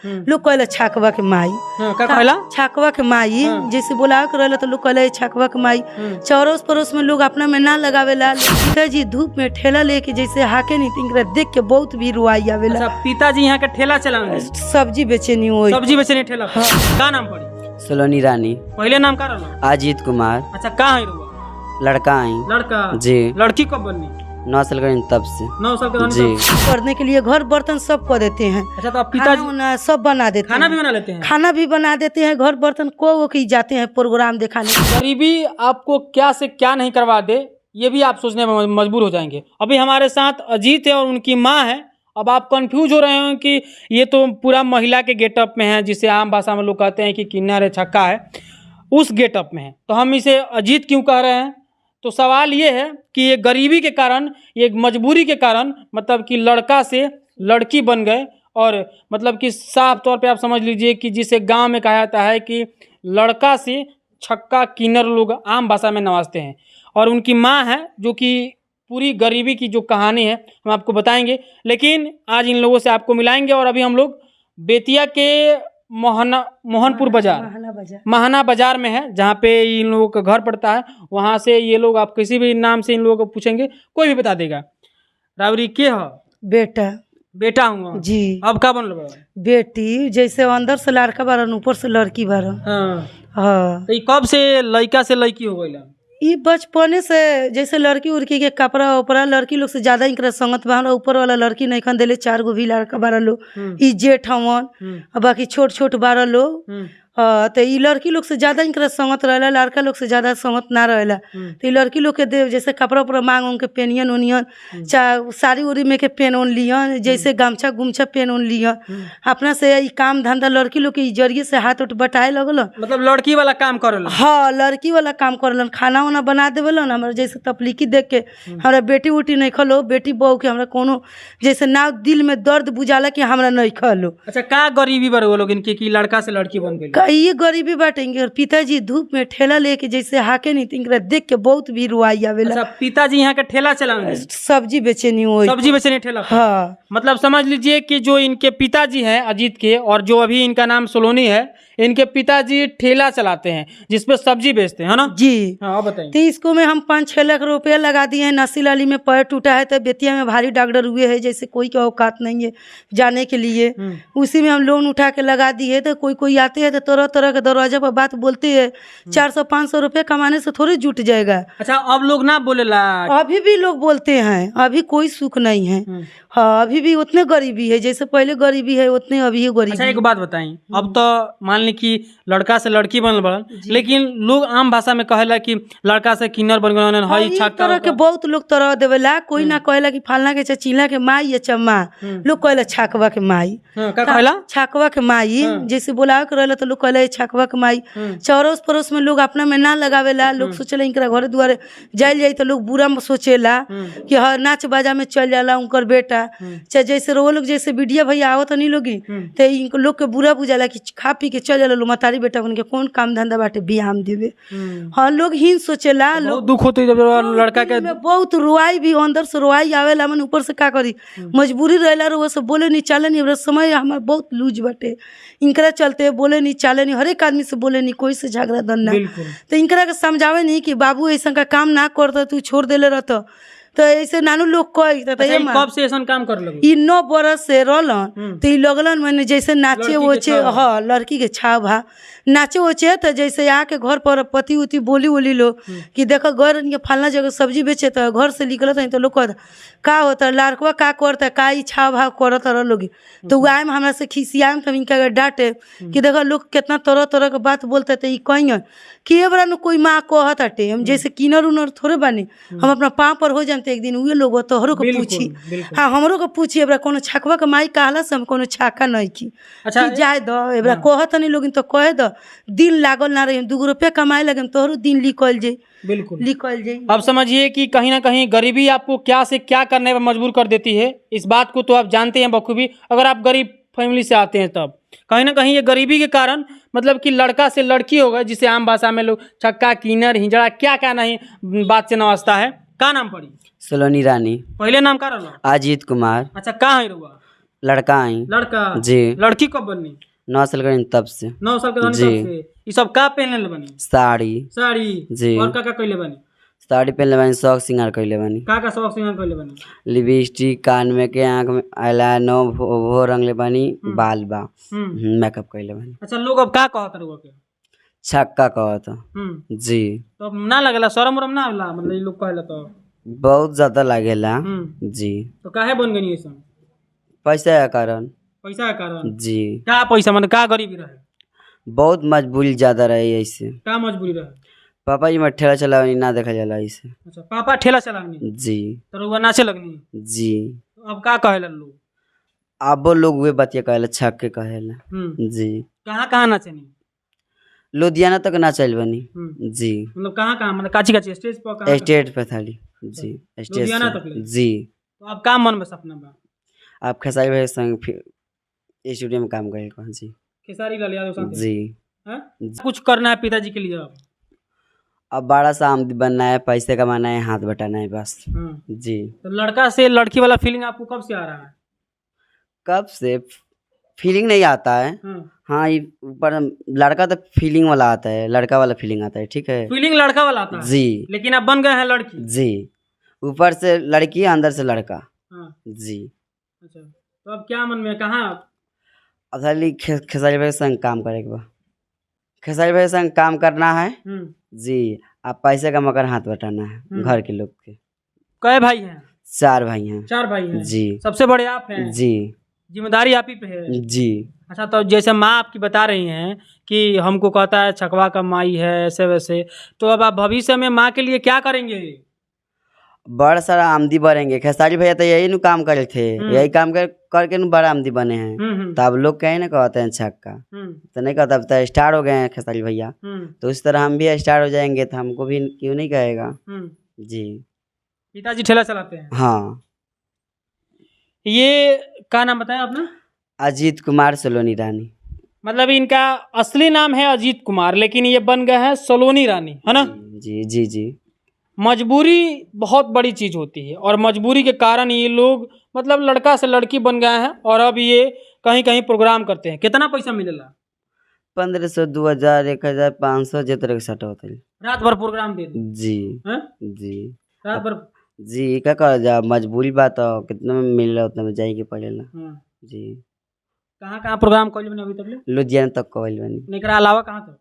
लोग कहला छाकवा के माई। का कहला? छाकवा के माई। जैसे बोला के रहला तो लोग कहला छाकवा के माई। चौरोस पड़ोस में लोग अपना में ना लगावेला। पिताजी धूप में ठेला लेके जैसे हाके नहीं तिंकरा देख के बहुत भी रुआई आवेला। अच्छा, पिताजी यहाँ के ठेला चलावे? सब्जी बेचेनी हो। सब्जी बेचेनी ठेला। का नाम पड़ी? सलोनी रानी। पहले नाम का रहला? अजीत कुमार। अच्छा, का है रुआ? लड़का आई। लड़का जी। लड़की कब बननी? 9 साल का तब से। 9 साल का जी। करने के लिए घर बर्तन सब कर देते हैं। अच्छा, तो आप पिताजी खाना सब बना देते खाना हैं। भी बना लेते हैं? खाना भी बना देते हैं। घर बर्तन को की जाते हैं प्रोग्राम दिखाने। गरीबी आपको क्या से क्या नहीं करवा दे, ये भी आप सोचने में मजबूर हो जाएंगे। अभी हमारे साथ अजीत है और उनकी माँ है। अब आप कंफ्यूज हो रहे हैं कि ये तो पूरा महिला के गेटअप में है, जिसे आम भाषा में लोग कहते हैं कि किन्नर है, छक्का है, उस गेटअप में है, तो हम इसे अजीत क्यों कह रहे हैं? तो सवाल ये है कि ये गरीबी के कारण, ये मजबूरी के कारण, मतलब कि लड़का से लड़की बन गए। और मतलब कि साफ तौर पे आप समझ लीजिए कि जिसे गांव में कहा जाता है कि लड़का से छक्का किन्नर लोग आम भाषा में नवाजते हैं। और उनकी माँ है जो कि पूरी गरीबी की जो कहानी है हम आपको बताएंगे, लेकिन आज इन लोगों से आपको मिलाएंगे। और अभी हम लोग बेतिया के मोहनपुर बाजार, महाना बाजार में है, जहाँ पे इन लोगों का घर पड़ता है। वहाँ से ये लोग, आप किसी भी नाम से इन लोगों को पूछेंगे कोई भी बता देगा। रावरी के हो? बेटा। बेटा हूँ जी। अब का बन लो? बेटी। जैसे अंदर से लड़का बारन, ऊपर से लड़की बारन। हाँ। तो कब से लड़का से लड़की हो गई? ये बचपने से जैसे लड़की उड़की के कपड़ा उपड़ा, लड़की लोग से ज्यादा इनकरा संगत बा। ऊपर वाला लड़की नहीं खन देले। 4 गो भी लड़का बारह लो। ई जेठ हवन, बाकी छोट छोट बारह लोग। तो ई लड़की लोग से ज्यादा इनकरा संगत रहेला, लड़का लोग से ज्यादा संगत ना रहेला। तो ई लड़की लोग के दे जैसे कपड़ा उपड़ा मांग उंग के पेनियन उनियन, चाहे साड़ी उड़ी में के पेन उन लियन, जैसे गमछा गुमछा पेन उन लियन। अपना से ई काम धंधा लड़की लोग के ई जरिए से हाथ उठ बटाए लगल। मतलब लड़की वाला काम करेला? हाँ, लड़की वाला काम करलन। खाना वाना बना देवेलन। हमारे जैसे तपलीकी देख के हमारा बेटी उटी नहीं खलो, बेटी बहू के हमरा कोनो जैसे ना दिल में दर्द बुझाला कि हमरा नहीं खलो। अच्छा, का गरीबी बड़े वो लोग इनकी कि लड़का से लड़की बन गई? ये गरीबी बाटेंगे। और पिताजी धूप में ठेला लेके जैसे हाके नहीं तिंकरा देख के बहुत भी रुआई आवेला। अच्छा, पिताजी यहाँ के ठेला चलावे? सब्जी बेचेनी हो। सब्जी बेचने ठेला? हाँ। मतलब समझ लीजिए कि जो इनके पिताजी हैं अजीत के, और जो अभी इनका नाम सोलोनी है, इनके पिताजी ठेला चलाते हैं जिसपे सब्जी बेचते हैं, है ना? जी। हाँ, बताइए। तो इसको में हम 5-6 लाख रुपया लगा दिए हैं। नसी लाली में पैर टूटा है तो बेतिया में भारी डॉक्टर हुए है, जैसे कोई का औकात नहीं है जाने के लिए। उसी में हम लोन उठा के लगा दिए। तो कोई आते हैं तो तरह तरह के दरवाजा पर बात बोलते हैं। 400-500 रुपये कमाने से थोड़ी जुट जाएगा। अच्छा, अब लोग ना बोलेला? अभी भी लोग बोलते हैं। अभी कोई सुख नहीं है। हाँ, अभी भी उतने गरीबी है जैसे पहले गरीबी है, उतने अभी गरीबी। अच्छा, एक बात बताई, अब तो मान ली कि लड़का से लड़की बनल बड़न, लेकिन लोग आम भाषा में कहेला कि लड़का से किन्नर बन गए। हई छक्का तरह के बहुत लोग तरह देवेला। कोई ना कहेला कि फलना के चचीला के माई या चम्मा, लोग कहला छाकवा के माई। का कहला? छाकवा के माई। जैसे बोला के रहला तो लोग कहला छाकवा के माई। चौरोस पड़ोस में लोग अपना में ना लगावेला। लोग सोचेला इनकरा घरे दुआरे जाइल जाई तो लोग बुरा सोचेला कि हर नाच बाजा में चल जाला उनकर बेटा। चाहे जैसे वो लोग जैसे बिटिया भैया आवत नहीं लोगी तो इनको लोग के बुरा बुझाला कि खा पी के चल जाला लो मतारी बेटा उनके कौन काम धंधा बाटे बियाम देवे। हाँ, लोग ही सोचेला। लोग दुख होते जब लड़का के बहुत रुआई भी अंदर से रुआई आवेला। मन ऊपर से का करी, मजबूरी रहेला। वो सब बोले नहीं चाले नहीं। समय हमारे बहुत लूज बाटे। इनकरा चलते बोले नहीं चाले नहीं। हर एक आदमी से बोले नहीं, कोई से झगड़ा दन्ना। तो इनकरा के समझावे नहीं कि बाबू ऐसा का काम ना करता, तू छोड़ देले रहता। तो ऐसे नानू लोग कही कब से ऐसा काम कर लगे? 9 बरस से रहलन। तो लगलन मैंने जैसे नाचे वोचे, हाँ, लड़की के छाव भा नाचे वोचे। तो जैसे आके घर पर पति उति बोली वोली लो कि देखो घर फलना जगह सब्जी बेचे, तो घर से निकलत है तो लोग कहता का होता लड़कवा का करता का ई छाव भाव करत रह लोगी। तो आए में हमरा से खिसियाम तो इनका डांटे कि देखो लोग कितना तरह तरह के बात बोलते। तो ई कहीं कि बड़ा न कोई माँ कहत हटे हम जैसे किनर उनर थोड़े बानी। हम अपना पाँव पर हो जाते एक दिन उहे लोग तोहरों को पूछी। हाँ, हमरों को पूछी एबरा कोनो छाकवा के माई कहला से हम कोनो छाका नहीं की। अच्छा, जाए दो एबरा कहत नहीं लोग तो कहे दो। दिन लागल ना रही, 2 रुपया कमाए लगे तोहरो दिन निकल जाए। बिल्कुल निकल जाए। अब समझिए कि कहीं ना कहीं गरीबी आपको क्या से क्या करने पर मजबूर कर देती है। इस बात को तो आप जानते हैं बखूबी। अगर आप गरीब फैमिली से आते हैं तब कहीं ना कहीं ये गरीबी के कारण मतलब कि लड़का से लड़की हो गए, जिसे आम भाषा में लोग छक्का किन्नर हिजड़ा क्या क्या नहीं बात से नवाजता है। का नाम पड़ी? सलोनी रानी। पहले नाम का रहला? अजीत कुमार। अच्छा, का है रुआ? लड़का आई लड़का जी। लड़की कब बननी? 9 साल का तब से 9 साल के रहनी जी। तब से। ये सब का पहनले ले बनी? साड़ी साड़ी जी। और का कइले बनी? साड़ी पहनले बानी, शौक श्रृंगार कइले बानी, का शौक सिंगार कइले बनी? लिपस्टिक, कान में के, आँख में आईलाइनर, वो रंगले बानी, बाल बा, मेकअप कइले बानी। अच्छा, लोग अब का कहत रहुआ के? छक्का कहत जी। तो अब ना लगेला, शर्म उरम ना होला, मतलब ये लोग कहेला तो बहुत ज्यादा लागेला जी। तो काहे बन गई ऐसा? पैसा के कारण पैसा के कारण जी। का पैसा मतलब का गरीबी रहे? बहुत मजबूरी ज्यादा रही ऐसे। का मजबूरी रहे? पापा जी में ठेला चलावनी ना देखा जाला ऐसे अच्छा, पापा ठेला चलावनी जी। तो रहुआ नाचे लगनी जी। तो अब का कहेला लोग? अब लोग वे बतिया कहेला, छक्के कहेला जी। कहाँ कहाँ नाचनी? लुधियाना तक ना चल बनी जी। मतलब कहाँ मतलब काची काची स्टेज पर कहाँ? स्टेट पे थाली जी, स्टेज लुधियाना से। तक ले? जी। तो अब का मन में सपना बा? आप खेसारी भाई संग स्टूडियो में काम करें कौन जी। खेसारी लाल यादव साथ जी। हैं? कुछ करना है पिताजी के लिए अब बड़ा सा आमदी बनना है, पैसे कमाना है, हाथ बटाना है बस जी। तो लड़का से लड़की वाला फीलिंग आपको कब से आ रहा है? कब से फीलिंग नहीं आता है। हाँ, ये ऊपर लड़का तो फीलिंग वाला आता है, लड़का वाला फीलिंग आता है, ठीक है। फीलिंग लड़का वाला आता है जी। लेकिन अब बन गए हैं लड़की जी। ऊपर से लड़की, अंदर से लड़का जी। अच्छा, तो अब क्या मन में कहाँ? असली खेसारी भाई संग काम करेगा बा, खेसारी भाई संग काम करना है जी। आप पैसे का मकर हाथ बटाना है घर के लोग के। कई भाई हैं? 4 भाई हैं। 4 भाई हैं जी। सबसे बड़े आप हैं जी। जिम्मेदारी आप ही पे है जी। अच्छा, तो जैसे माँ आपकी बता रही हैं कि हमको कहता है छकवा का माई है ऐसे वैसे, तो अब आप भविष्य में माँ के लिए क्या करेंगे? बड़ा सारा आमदी बढ़ेंगे। खेसारी भैया तो यही नु काम करे थे, यही काम करके नु बड़ा आमदी बने हैं। तो अब लोग कहीं ना कहते हैं छक्का, तो नहीं कहता, अब तो स्टार हो गए हैं खेसारी भैया, तो इस तरह हम भी स्टार हो जाएंगे, तो हमको भी क्यों नहीं कहेगा जी। पिताजी ठेला चलाते हैं? हाँ। ये क्या नाम बताया आपने? अजीत कुमार सलोनी रानी। मतलब इनका असली नाम है अजीत कुमार, लेकिन ये बन गए हैं सलोनी रानी, है ना? जी जी जी। मजबूरी बहुत बड़ी चीज होती है और मजबूरी के कारण ये लोग मतलब लड़का से लड़की बन गए हैं और अब ये कहीं कहीं प्रोग्राम करते हैं। कितना पैसा मिलेला? 1500, 2000, 1000, 500 जितना के सट होता है। रात भर प्रोग्राम दे दे? जी हैं? जी। रात भर जी। क्या कर जा, मजबूरी बात हो, कितना में मिल रहा उतना में जाएगी पड़ेला जी। कहाँ कहाँ प्रोग्राम कइल बने अभी तक ले? लुधियाना तक कइल बनी। एकरा अलावा कहाँ तक?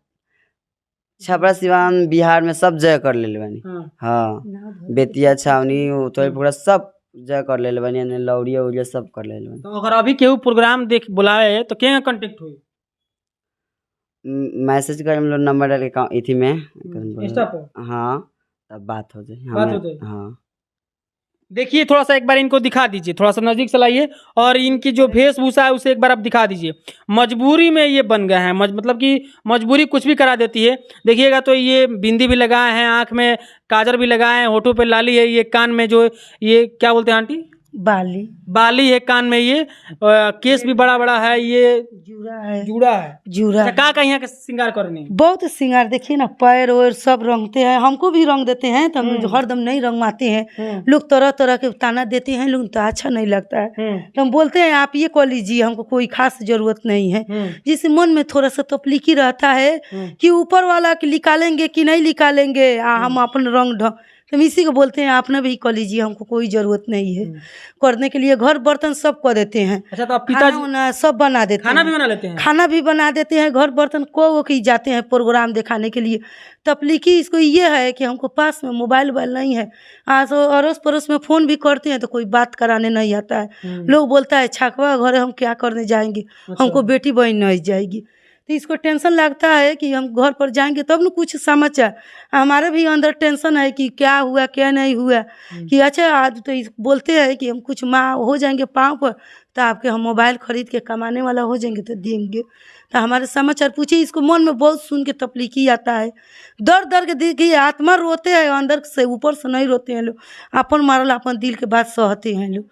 छपरा, सिवान, बिहार में सब जगह कर ले बनी। हाँ, बेतिया, छावनी, उत्तरपुरा सब जगह कर ले बनी, लौड़िया उड़िया सब कर ले बनी। तो अगर अभी केहू प्रोग्राम देख बुलाए तो क्या कांटेक्ट हुई? मैसेज कर, हम लोग नंबर डाल के इथी में इंस्टा पर। हाँ, तब बात हो जाए। बात हो जाए। हाँ। देखिए थोड़ा सा एक बार इनको दिखा दीजिए, थोड़ा सा नजदीक से लाइए और इनकी जो वेशभूषा है उसे एक बार आप दिखा दीजिए। मजबूरी में ये बन गए हैं, मतलब कि मजबूरी कुछ भी करा देती है। देखिएगा तो ये बिंदी भी लगाए हैं, आँख में काजल भी लगाए हैं, होठों पे लाली है, ये कान में जो ये क्या बोलते हैं आंटी? बाली है कान में, ये केस भी बड़ा बड़ा है, ये जूड़ा है। अच्छा, का यहाँ के श्रृंगार करने? बहुत श्रृंगार, देखिए ना, पैर वैर सब रंगते हैं, हमको भी रंग देते हैं, तो हम हरदम नहीं रंगवाते हैं। लोग तरह तरह के ताना देते हैं, लोग तो अच्छा नहीं लगता है, तो हम बोलते हैं आप ये कर लीजिए, हमको कोई खास जरूरत नहीं है। जिस मन में थोड़ा सा तकलीकी रहता है कि ऊपर वाला कि निकालेंगे कि नहीं निकालेंगे, हम अपन रंग ढंग, तो इसी को बोलते हैं आपने भी कर लीजिए, हमको कोई जरूरत नहीं है करने के लिए। घर बर्तन सब कर देते हैं। अच्छा, तो आप पिताजी खाना सब बना देते हैं, खाना भी बना लेते हैं? खाना भी बना देते हैं, घर बर्तन को की जाते हैं प्रोग्राम दिखाने के लिए। तकलीकी इसको ये है कि हमको पास में मोबाइल नहीं है, आज अड़ोस पड़ोस में फ़ोन भी करते हैं तो कोई बात कराने नहीं आता है। लोग बोलता है छकवा घर हम क्या करने जाएंगे, हमको बेटी बहन नहीं जाएगी, तो इसको टेंशन लगता है कि हम घर पर जाएंगे तब न कुछ समाचार। हमारे भी अंदर टेंशन है कि क्या हुआ क्या नहीं हुआ, कि अच्छा आज तो बोलते हैं कि हम कुछ माँ हो जाएंगे पाँव पर तो आपके हम मोबाइल खरीद के कमाने वाला हो जाएंगे तो देंगे, तो हमारे समाचार पूछिए। इसको मन में बहुत सुन के तकलीकी आता है, दर दर के देखिए आत्मा रोते हैं, अंदर से ऊपर से नहीं रोते हैं लोग, अपन मारल अपन दिल के बात सहते हैं लोग।